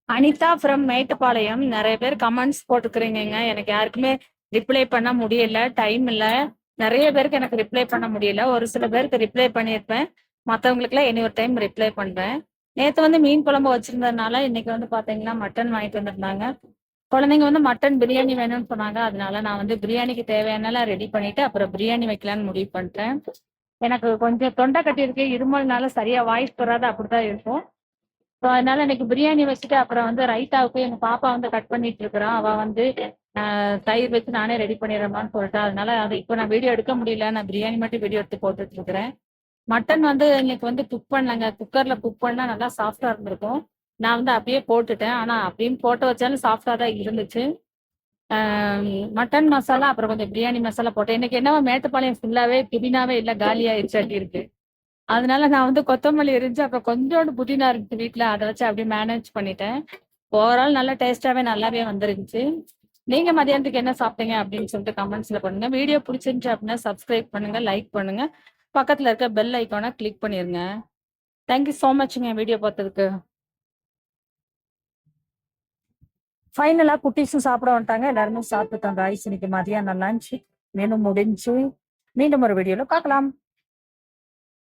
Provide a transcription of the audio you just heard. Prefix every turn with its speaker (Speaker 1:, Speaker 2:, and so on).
Speaker 1: Anitha from Mettupalayam. நெறைய பேர் comments போட்டுக்கிறீங்கங்க. எனக்கு யாருக்குமே ரிப்ளை பண்ண முடியல. டைம் இல்ல. நெறைய பேருக்கு எனக்கு ரிப்ளை பண்ண முடியல. ஒரு சில பேருக்கு ரிப்ளை பண்ணியிருப்பேன். மத்தவங்களுக்குலாம் இனி ஒரு டைம் ரிப்ளை பண்றேன். நேத்து வந்து மீன் குழம்பு வச்சிருந்ததுனால, இன்னைக்கு வந்து பாத்தீங்கன்னா, மட்டன் வாங்கிட்டு வந்திருந்தாங்க. குழந்தைங்க வந்து மட்டன் பிரியாணி வேணும்னு சொன்னாங்க. அதனால நான் வந்து பிரியாணிக்கு தேவையானலாம் ரெடி பண்ணிட்டு, அப்புறம் பிரியாணி வைக்கலான்னு முடிவு பண்ணிட்டேன். எனக்கு கொஞ்சம் தொண்டை கட்டியிருக்கு. இருமல்னால சரியா வாய்ஸ் வராது. அப்படிதான் இருக்கும். ஸோ அதனால இன்னைக்கு பிரியாணி வச்சுட்டு அப்புறம் வந்து ரைத்தாவுக்கு எங்க பாப்பா வந்து கட் பண்ணிட்டு இருக்கிறா. அவ வந்து தயிர் வச்சு நானே ரெடி பண்ணிடுறேம்மான்னு சொல்லிட்டா. அதனால அது இப்போ நான் வீடியோ எடுக்க முடியல. நான் பிரியாணி மட்டும் வீடியோ எடுத்து போட்டுட்டு இருக்கிறேன். மட்டன் வந்து இன்னைக்கு வந்து குக் பண்ணலங்க. குக்கர்ல குக் பண்ணா நல்லா சாஃப்டா இருந்திருக்கும். நான் வந்து அப்படியே போட்டுட்டேன். ஆனா அப்படியும் போட்டு வச்சாலும் சாஃப்டா தான் இருந்துச்சு. மட்டன் மசாலா அப்புறம் கொஞ்சம் பிரியாணி மசாலா போட்டேன். இன்னைக்கு என்னவோ மேட்டுப்பாளையம் ஃபுல்லாவே புதினாவே இல்ல, காலியாயிருச்சாட்டி இருக்கு. அதனால நான் வந்து கொத்தமல்லி இருந்துச்சு, அப்புறம் கொஞ்சோண்டு புதினா இருந்துச்சு வீட்ல. அத வச்சு அப்படியே மேனேஜ் பண்ணிட்டேன். ஓவரால் நல்லா டேஸ்ட்டாவே நல்லாவே வந்துருந்துச்சு. நீங்க மதியானத்துக்கு என்ன சாப்பிட்டீங்க அப்படின்னு சொல்லிட்டு கமெண்ட்ஸ்ல பண்ணுங்க. வீடியோ பிடிச்சிருந்துச்சு அப்படின்னா சப்ஸ்கிரைப் பண்ணுங்க, லைக் பண்ணுங்க. பக்கத்துல இருக்க பெல் ஐக்கானை கிளிக் பண்ணிருங்க. தேங்க்யூ ஸோ மச்ங்க வீடியோ பார்த்ததுக்கு. ஃபைனலா குட்டீஸும் சாப்பிட வந்துட்டாங்க. எல்லாருமே சாப்பிட்டுட்டாங்க. ஐஸ் இன்னைக்கு மதியானம் லஞ்ச் மெனு முடிஞ்சு. மீண்டும் ஒரு வீடியோல பார்க்கலாம்.